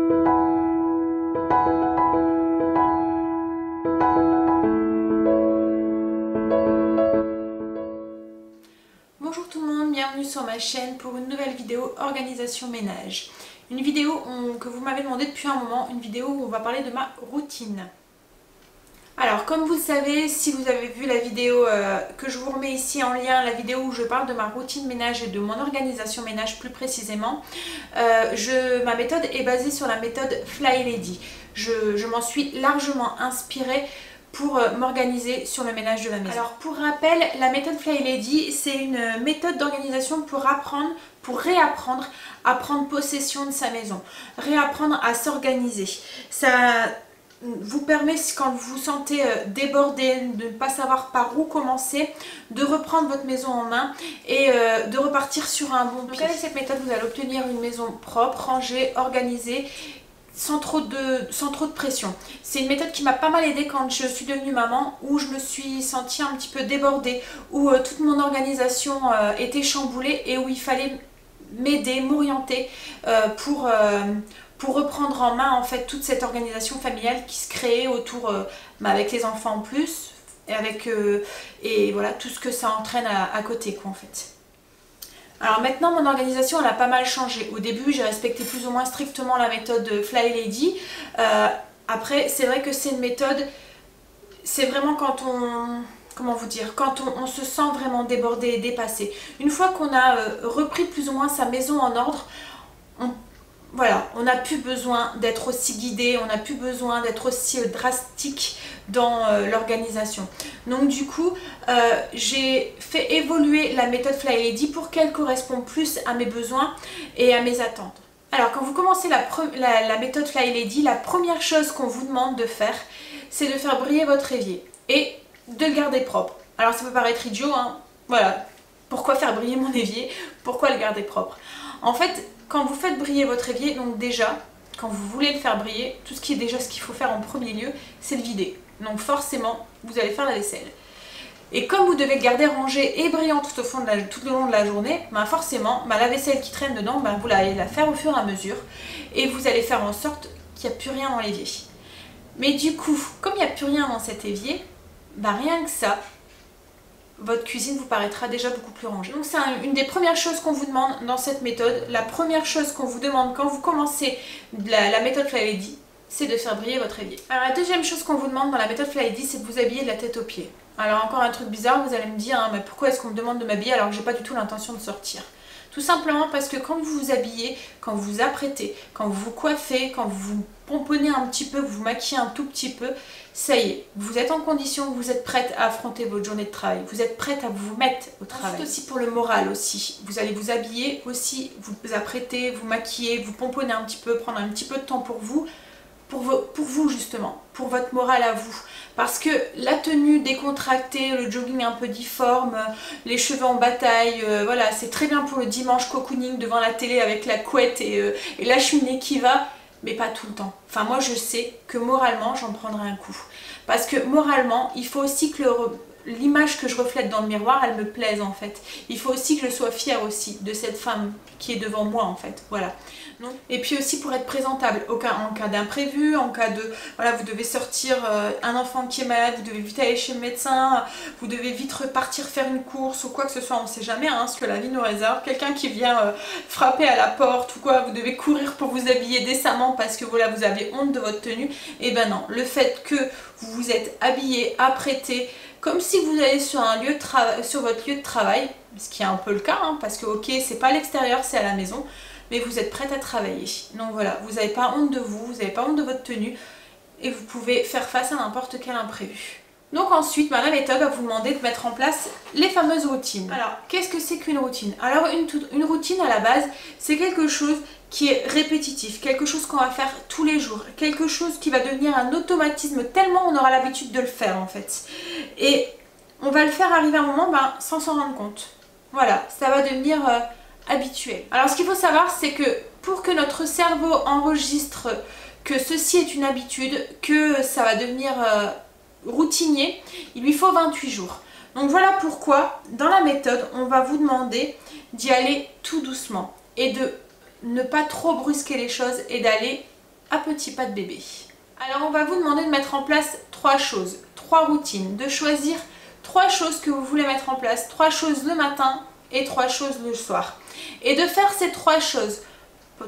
Bonjour tout le monde, bienvenue sur ma chaîne pour une nouvelle vidéo organisation ménage. Une vidéo que vous m'avez demandé depuis un moment, une vidéo où on va parler de ma routine. Alors comme vous le savez, si vous avez vu la vidéo que je vous remets ici en lien, la vidéo où je parle de ma routine ménage et de mon organisation ménage plus précisément, ma méthode est basée sur la méthode Fly Lady. Je m'en suis largement inspirée pour m'organiser sur le ménage de la maison. Alors pour rappel, la méthode Fly Lady, c'est une méthode d'organisation pour réapprendre à prendre possession de sa maison, réapprendre à s'organiser. Ça vous permet, quand vous vous sentez débordé, de ne pas savoir par où commencer, de reprendre votre maison en main et de repartir sur un bon pied. Donc avec cette méthode, vous allez obtenir une maison propre, rangée, organisée, sans trop de pression. C'est une méthode qui m'a pas mal aidée quand je suis devenue maman, où je me suis sentie un petit peu débordée, où toute mon organisation était chamboulée et où il fallait m'aider, m'orienter pour reprendre en main en fait toute cette organisation familiale qui se créait autour, avec les enfants en plus, et voilà tout ce que ça entraîne à côté quoi en fait. Alors maintenant mon organisation elle a pas mal changé. Au début j'ai respecté plus ou moins strictement la méthode Fly Lady. Après c'est vrai que c'est une méthode, c'est vraiment quand on... Comment vous dire, quand on se sent vraiment débordé et dépassé. Une fois qu'on a repris plus ou moins sa maison en ordre, voilà, on n'a plus besoin d'être aussi guidé, on n'a plus besoin d'être aussi drastique dans l'organisation. Donc du coup, j'ai fait évoluer la méthode Fly Lady pour qu'elle corresponde plus à mes besoins et à mes attentes. Alors quand vous commencez la méthode Fly Lady, la première chose qu'on vous demande de faire, c'est de faire briller votre évier et de le garder propre. Alors ça peut paraître idiot, hein, voilà, pourquoi faire briller mon évier, pourquoi le garder propre? En fait, quand vous faites briller votre évier, donc déjà, quand vous voulez le faire briller, ce qu'il faut faire en premier lieu, c'est le vider. Donc forcément, vous allez faire la vaisselle. Et comme vous devez le garder rangé et brillant tout le long de la journée, ben forcément, la vaisselle qui traîne dedans, ben vous allez la faire au fur et à mesure. Et vous allez faire en sorte qu'il n'y a plus rien dans l'évier. Mais du coup, comme il n'y a plus rien dans cet évier, ben rien que ça, votre cuisine vous paraîtra déjà beaucoup plus rangée. Donc c'est une des premières choses qu'on vous demande dans cette méthode. La première chose qu'on vous demande quand vous commencez la méthode Fly Lady, c'est de faire briller votre évier. Alors la deuxième chose qu'on vous demande dans la méthode Fly Lady, c'est de vous habiller de la tête aux pieds. Alors encore un truc bizarre, vous allez me dire, hein, mais pourquoi est-ce qu'on me demande de m'habiller alors que j'ai pas du tout l'intention de sortir? Tout simplement parce que quand vous vous habillez, quand vous vous apprêtez, quand vous vous coiffez, quand vous vous pomponnez un petit peu, vous vous maquillez un tout petit peu, ça y est, vous êtes en condition, vous êtes prête à affronter votre journée de travail, vous êtes prête à vous mettre au travail. Ensuite aussi pour le moral aussi, vous allez vous habiller aussi, vous apprêter, vous maquiller, vous pomponner un petit peu, prendre un petit peu de temps pour vous justement, pour votre morale à vous. Parce que la tenue décontractée, le jogging un peu difforme, les cheveux en bataille, voilà, c'est très bien pour le dimanche cocooning devant la télé avec la couette et la cheminée qui va, mais pas tout le temps. Enfin moi je sais que moralement j'en prendrai un coup. Parce que moralement, il faut aussi que l'image que je reflète dans le miroir, elle me plaise en fait. Il faut aussi que je sois fière aussi de cette femme qui est devant moi en fait, voilà. Donc, et puis aussi pour être présentable, en cas d'imprévu, en cas de, voilà, vous devez sortir, un enfant qui est malade, vous devez vite aller chez le médecin, vous devez vite repartir faire une course ou quoi que ce soit, on ne sait jamais hein, ce que la vie nous réserve, quelqu'un qui vient frapper à la porte ou quoi, vous devez courir pour vous habiller décemment parce que voilà, vous avez honte de votre tenue, et ben non, le fait que vous vous êtes habillé, apprêté, comme si vous allez sur votre lieu de travail, ce qui est un peu le cas, hein, parce que ok, c'est pas à l'extérieur, c'est à la maison, mais vous êtes prête à travailler. Donc voilà, vous n'avez pas honte de vous n'avez pas honte de votre tenue, et vous pouvez faire face à n'importe quel imprévu. Donc ensuite, la méthode va vous demander de mettre en place les fameuses routines. Alors, qu'est-ce que c'est qu'une routine? Alors, une routine à la base, c'est quelque chose qui est répétitif, quelque chose qu'on va faire tous les jours, quelque chose qui va devenir un automatisme tellement on aura l'habitude de le faire en fait. Et on va le faire arriver à un moment sans s'en rendre compte. Voilà, ça va devenir habituel. Alors ce qu'il faut savoir, c'est que pour que notre cerveau enregistre que ceci est une habitude, que ça va devenir routinier, il lui faut 28 jours. Donc voilà pourquoi dans la méthode on va vous demander d'y aller tout doucement et de ne pas trop brusquer les choses et d'aller à petits pas de bébé. Alors on va vous demander de mettre en place 3 choses, 3 routines, de choisir 3 choses que vous voulez mettre en place, 3 choses le matin et 3 choses le soir. Et de faire ces 3 choses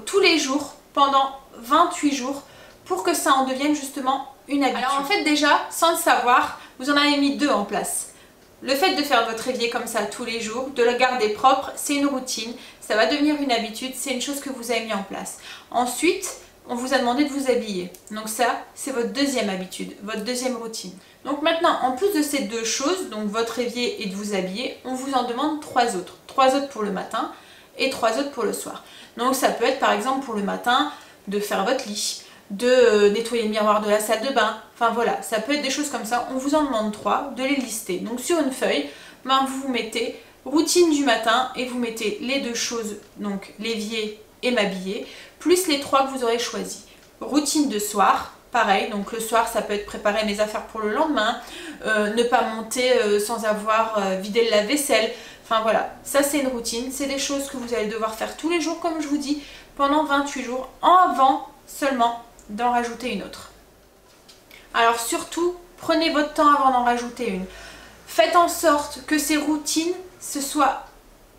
tous les jours pendant 28 jours pour que ça en devienne justement une habitude. Alors en fait déjà, sans le savoir, vous en avez mis 2 en place. Le fait de faire votre évier comme ça tous les jours, de le garder propre, c'est une routine, ça va devenir une habitude, c'est une chose que vous avez mis en place. Ensuite, on vous a demandé de vous habiller. Donc ça, c'est votre deuxième habitude, votre deuxième routine. Donc maintenant, en plus de ces 2 choses, donc votre évier et de vous habiller, on vous en demande 3 autres. 3 autres pour le matin et 3 autres pour le soir. Donc ça peut être par exemple pour le matin de faire votre lit, de nettoyer le miroir de la salle de bain. Enfin voilà, ça peut être des choses comme ça. On vous en demande 3, de les lister. Donc sur une feuille, vous mettez routine du matin et vous mettez les 2 choses, donc l'évier et m'habiller, plus les 3 que vous aurez choisis. Routine de soir, pareil, donc le soir ça peut être préparer mes affaires pour le lendemain, ne pas monter sans avoir vidé le lave-vaisselle, enfin voilà, ça c'est une routine, c'est des choses que vous allez devoir faire tous les jours comme je vous dis, pendant 28 jours, avant seulement d'en rajouter une autre. Alors surtout, prenez votre temps avant d'en rajouter une. Faites en sorte que ces routines se soient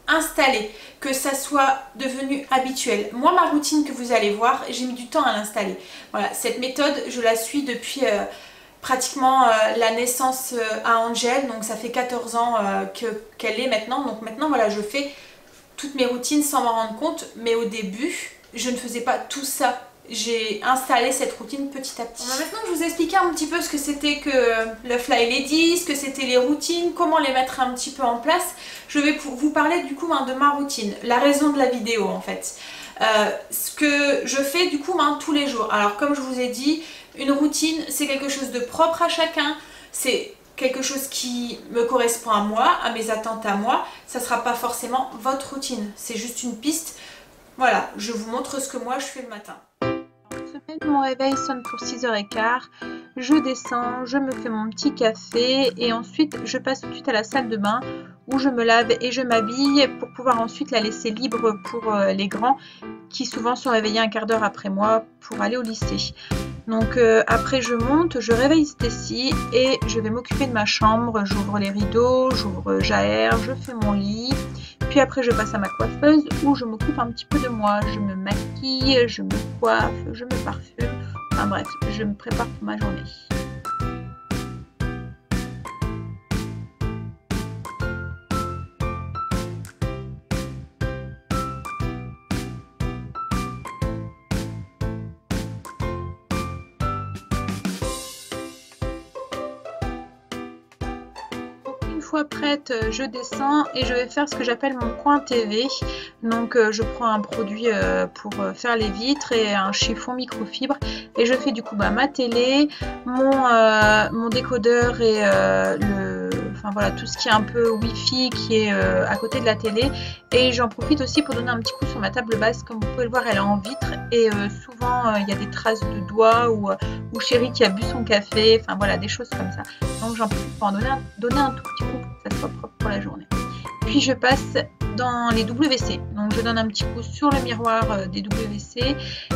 installées, que ça soit devenu habituel. Moi, ma routine que vous allez voir, j'ai mis du temps à l'installer. Voilà, cette méthode, je la suis depuis pratiquement la naissance à Angel, donc ça fait 14 ans qu'elle est maintenant. Donc maintenant, voilà, je fais toutes mes routines sans m'en rendre compte, mais au début, je ne faisais pas tout ça. J'ai installé cette routine petit à petit. Bon, maintenant que je vous ai expliqué un petit peu ce que c'était que le Fly Lady, ce que c'était les routines, comment les mettre un petit peu en place, je vais vous parler du coup de ma routine, la raison de la vidéo en fait. Ce que je fais du coup tous les jours. Alors comme je vous ai dit, une routine c'est quelque chose de propre à chacun, c'est quelque chose qui me correspond à moi, à mes attentes à moi, ça ne sera pas forcément votre routine, c'est juste une piste. Voilà, je vous montre ce que moi je fais le matin. Mon réveil sonne pour 6h15, je descends, je me fais mon petit café et ensuite je passe tout de suite à la salle de bain où je me lave et je m'habille pour pouvoir ensuite la laisser libre pour les grands qui souvent sont réveillés un quart d'heure après moi pour aller au lycée. Donc après je monte, je réveille Stacy et je vais m'occuper de ma chambre, j'ouvre les rideaux, j'aère, je fais mon lit. Puis après je passe à ma coiffeuse où je m'occupe un petit peu de moi, je me maquille, je me coiffe, je me parfume, enfin bref, je me prépare pour ma journée. Une fois prête, je descends et je vais faire ce que j'appelle mon coin TV. Donc je prends un produit pour faire les vitres et un chiffon microfibre et je fais du coup ma télé, mon décodeur et enfin voilà, tout ce qui est un peu wifi qui est à côté de la télé, et j'en profite aussi pour donner un petit coup sur ma table basse. Comme vous pouvez le voir, elle est en vitre et souvent il y a des traces de doigts ou Chéri qui a bu son café, enfin voilà, des choses comme ça. Donc j'en profite pour en donner un tout petit coup pour que ça soit propre pour la journée. Puis je passe dans les WC, donc je donne un petit coup sur le miroir des WC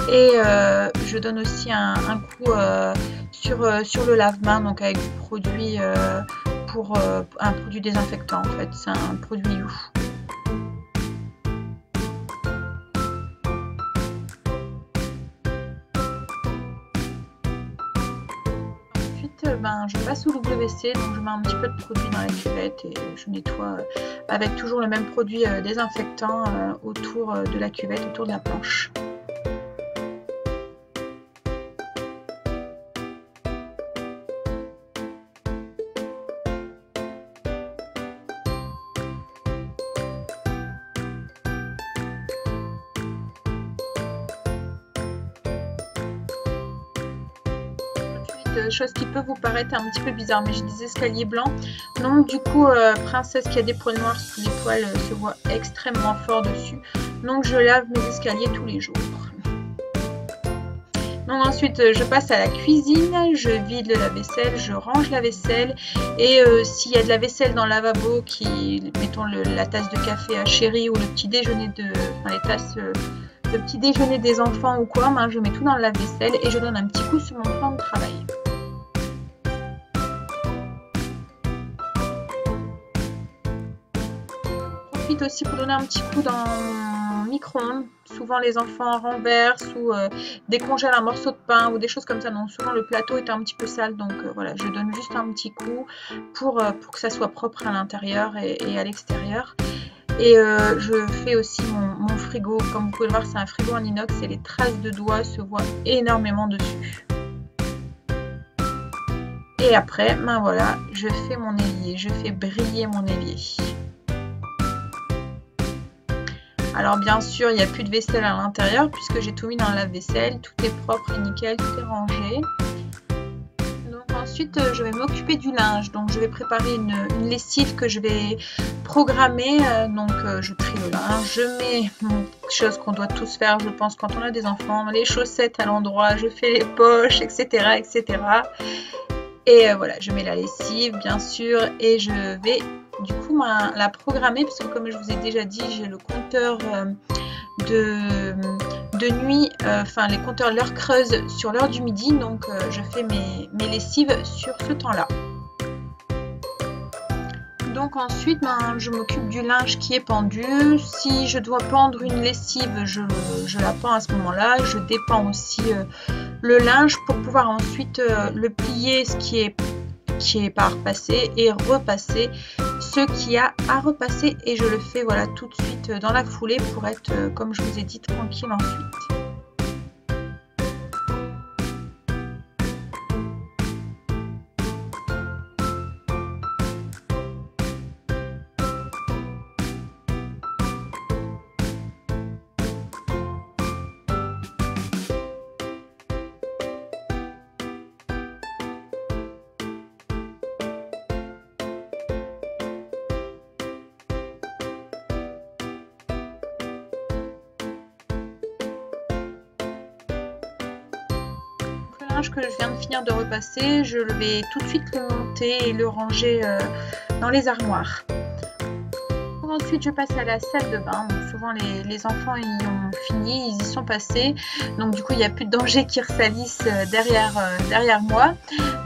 et je donne aussi un coup sur le lave-main, donc avec du produit pour un produit désinfectant en fait, c'est un produit You. Je passe au WC, donc je mets un petit peu de produit dans la cuvette et je nettoie avec toujours le même produit désinfectant autour de la cuvette, autour de la planche. Chose qui peut vous paraître un petit peu bizarre, mais j'ai des escaliers blancs, donc du coup princesse qui a des poils noirs, les poils se voient extrêmement fort dessus, donc je lave mes escaliers tous les jours. Donc ensuite je passe à la cuisine, je vide le lave-vaisselle, je range la vaisselle et s'il y a de la vaisselle dans le lavabo, mettons la tasse de café à Chéri ou le petit déjeuner les tasses le petit déjeuner des enfants ou quoi, je mets tout dans le lave-vaisselle et je donne un petit coup sur mon plan de travail. J'en profite aussi pour donner un petit coup dans mon micro-ondes. Souvent les enfants renversent ou décongèlent un morceau de pain ou des choses comme ça. Donc souvent le plateau est un petit peu sale, donc voilà, je donne juste un petit coup pour que ça soit propre à l'intérieur et à l'extérieur. Et je fais aussi mon frigo. Comme vous pouvez le voir, c'est un frigo en inox et les traces de doigts se voient énormément dessus. Et après, voilà, je fais mon évier, je fais briller mon évier. Alors bien sûr, il n'y a plus de vaisselle à l'intérieur puisque j'ai tout mis dans le lave-vaisselle, tout est propre et nickel, tout est rangé. Donc ensuite, je vais m'occuper du linge. Donc je vais préparer une lessive que je vais programmer. Donc je trie le linge, je mets chose qu'on doit tous faire, je pense, quand on a des enfants, les chaussettes à l'endroit, je fais les poches, etc. etc. Et voilà, je mets la lessive bien sûr et je vais du coup la programmer parce que comme je vous ai déjà dit, j'ai le compteur de nuit, enfin les compteurs l'heure creuse sur l'heure du midi, donc je fais mes lessives sur ce temps-là. Donc ensuite, je m'occupe du linge qui est pendu. Si je dois pendre une lessive, je la pends à ce moment-là. Je dépends aussi le linge pour pouvoir ensuite le plier, ce qui est pas repassé, et repasser ce qui a à repasser. Et je le fais voilà tout de suite dans la foulée pour être, comme je vous ai dit, tranquille ensuite. Que je viens de finir de repasser, je vais tout de suite le monter et le ranger dans les armoires. Ensuite je passe à la salle de bain. Donc, souvent les enfants y ont fini, ils y sont passés, donc du coup il n'y a plus de danger qu'ils ressalissent derrière moi.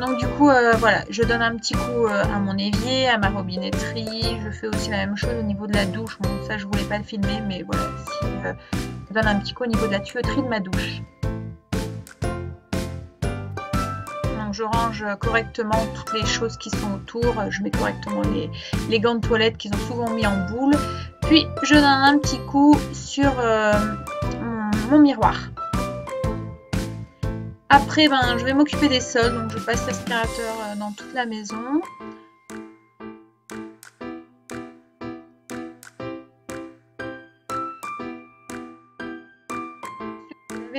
Donc du coup voilà, je donne un petit coup à mon évier, à ma robinetterie. Je fais aussi la même chose au niveau de la douche. Bon, ça je voulais pas le filmer, mais voilà, je donne un petit coup au niveau de la tuyauterie de ma douche. Je range correctement toutes les choses qui sont autour, je mets correctement les gants de toilette qu'ils ont souvent mis en boule, puis je donne un petit coup sur mon miroir. Après je vais m'occuper des sols, donc je passe l'aspirateur dans toute la maison.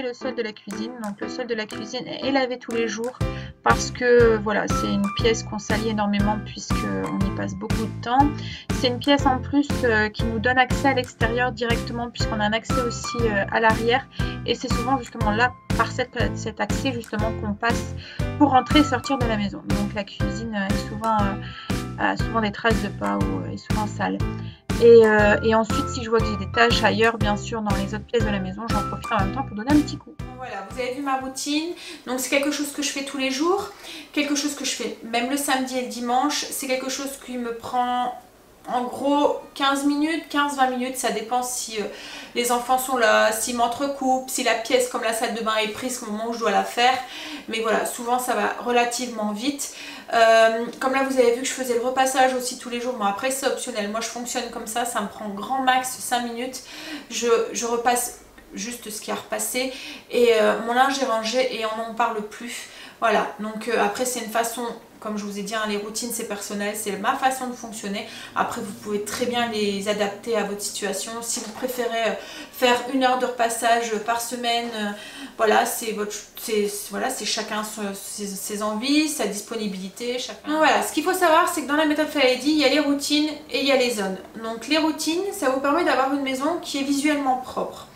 Le sol de la cuisine, donc le sol de la cuisine est lavé tous les jours parce que voilà, c'est une pièce qu'on salit énormément puisque on y passe beaucoup de temps. C'est une pièce en plus qui nous donne accès à l'extérieur directement puisqu'on a un accès aussi à l'arrière, et c'est souvent justement là par cet accès justement qu'on passe pour rentrer et sortir de la maison. Donc la cuisine est souvent des traces de pas ou est souvent sale. Et ensuite, si je vois que j'ai des tâches ailleurs, bien sûr, dans les autres pièces de la maison, j'en profite en même temps pour donner un petit coup. Voilà, vous avez vu ma routine. Donc c'est quelque chose que je fais tous les jours, quelque chose que je fais même le samedi et le dimanche. C'est quelque chose qui me prend en gros 15 minutes, 15-20 minutes, ça dépend si les enfants sont là, s'ils m'entrecoupent, si la pièce comme la salle de bain est prise au moment où je dois la faire. Mais voilà, souvent ça va relativement vite. Comme là vous avez vu que je faisais le repassage aussi tous les jours, bon après c'est optionnel, moi je fonctionne comme ça me prend grand max 5 minutes, je repasse juste ce qui a repassé et mon linge est rangé et on n'en parle plus. Voilà, donc après c'est une façon, comme je vous ai dit, hein, les routines c'est personnel, c'est ma façon de fonctionner. Après vous pouvez très bien les adapter à votre situation. Si vous préférez faire 1 heure de repassage par semaine, voilà, c'est chacun ses envies, sa disponibilité. Chacun. Donc, voilà, ce qu'il faut savoir, c'est que dans la méthode Falaidi, il y a les routines et il y a les zones. Donc les routines, ça vous permet d'avoir une maison qui est visuellement propre.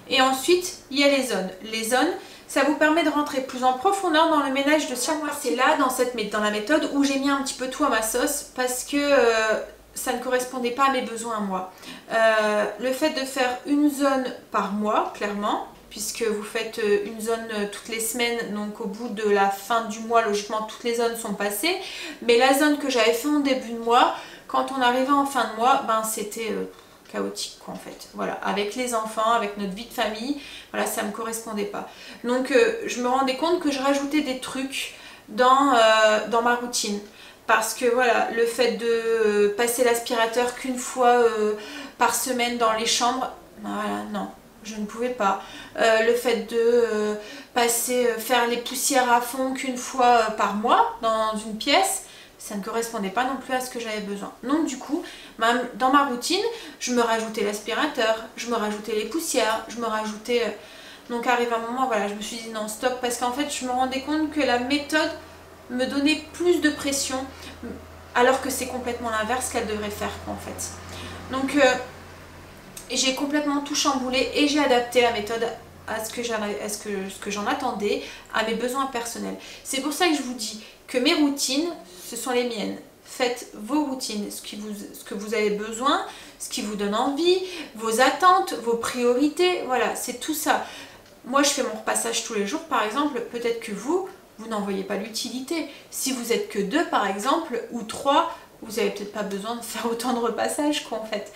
Et ensuite, il y a les zones. Les zones, ça vous permet de rentrer plus en profondeur dans le ménage de chaque mois. C'est là, dans la méthode, où j'ai mis un petit peu tout à ma sauce parce que ça ne correspondait pas à mes besoins à moi. Le fait de faire une zone par mois, clairement, puisque vous faites une zone toutes les semaines, donc au bout de la fin du mois, logiquement, toutes les zones sont passées. Mais la zone que j'avais fait en début de mois, quand on arrivait en fin de mois, ben c'était chaotique quoi, en fait. Voilà, avec les enfants, avec notre vie de famille, voilà, ça ne me correspondait pas. Donc je me rendais compte que je rajoutais des trucs dans ma routine. Parce que voilà, le fait de passer l'aspirateur qu'une fois par semaine dans les chambres, voilà, non. Je ne pouvais pas. Le fait de faire les poussières à fond qu'une fois par mois dans une pièce, ça ne correspondait pas non plus à ce que j'avais besoin. Donc du coup, dans ma routine, je me rajoutais l'aspirateur, je me rajoutais les poussières, je me rajoutais... Donc arrive un moment, voilà, je me suis dit non, stop, parce qu'en fait, je me rendais compte que la méthode me donnait plus de pression, alors que c'est complètement l'inverse qu'elle devrait faire, en fait. Donc... j'ai complètement tout chamboulé et j'ai adapté la méthode à ce que j'en attendais, à mes besoins personnels. C'est pour ça que je vous dis que mes routines, ce sont les miennes. Faites vos routines, ce que vous avez besoin, ce qui vous donne envie, vos attentes, vos priorités, voilà, c'est tout ça. Moi, je fais mon repassage tous les jours, par exemple, peut-être que vous n'en voyez pas l'utilité. Si vous êtes que 2, par exemple, ou 3, vous n'avez peut-être pas besoin de faire autant de repassage quoi en fait.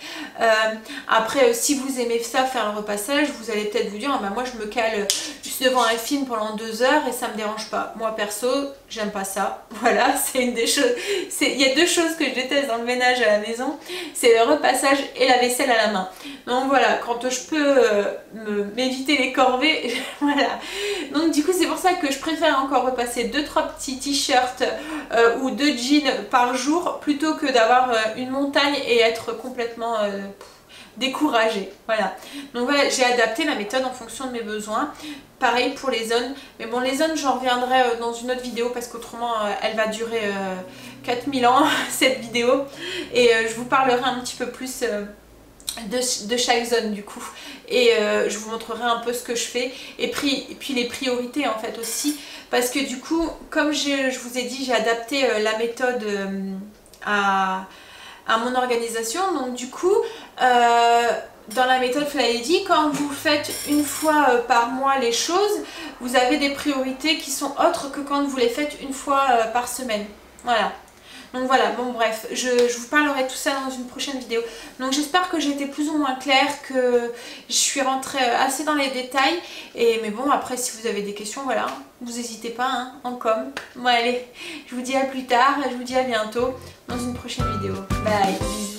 Après si vous aimez ça, faire le repassage, vous allez peut-être vous dire ah, bah, moi je me cale juste devant un film pendant 2 heures et ça me dérange pas. Moi perso j'aime pas ça, voilà, c'est une des choses, il y a 2 choses que je déteste dans le ménage à la maison, c'est le repassage et la vaisselle à la main. Donc voilà, quand je peux m'éviter les corvées, voilà. Donc du coup c'est pour ça que je préfère encore repasser 2-3 petits t-shirts ou 2 jeans par jour plutôt que d'avoir une montagne et être complètement découragée. Voilà. Donc voilà, j'ai adapté la méthode en fonction de mes besoins. Pareil pour les zones. Mais bon, les zones, j'en reviendrai dans une autre vidéo parce qu'autrement, elle va durer 4000 ans, cette vidéo. Et je vous parlerai un petit peu plus de chaque zone du coup. Et je vous montrerai un peu ce que je fais. Et puis les priorités en fait aussi. Parce que du coup, comme je vous ai dit, j'ai adapté la méthode... à mon organisation. Donc du coup dans la méthode Flyedy, quand vous faites une fois par mois les choses, vous avez des priorités qui sont autres que quand vous les faites une fois par semaine. Voilà. Donc voilà, bon bref, je vous parlerai de tout ça dans une prochaine vidéo. Donc j'espère que j'ai été plus ou moins claire, que je suis rentrée assez dans les détails. Mais bon, après si vous avez des questions, voilà, vous n'hésitez pas hein, en com. Bon allez, je vous dis à plus tard, je vous dis à bientôt dans une prochaine vidéo. Bye, bisous.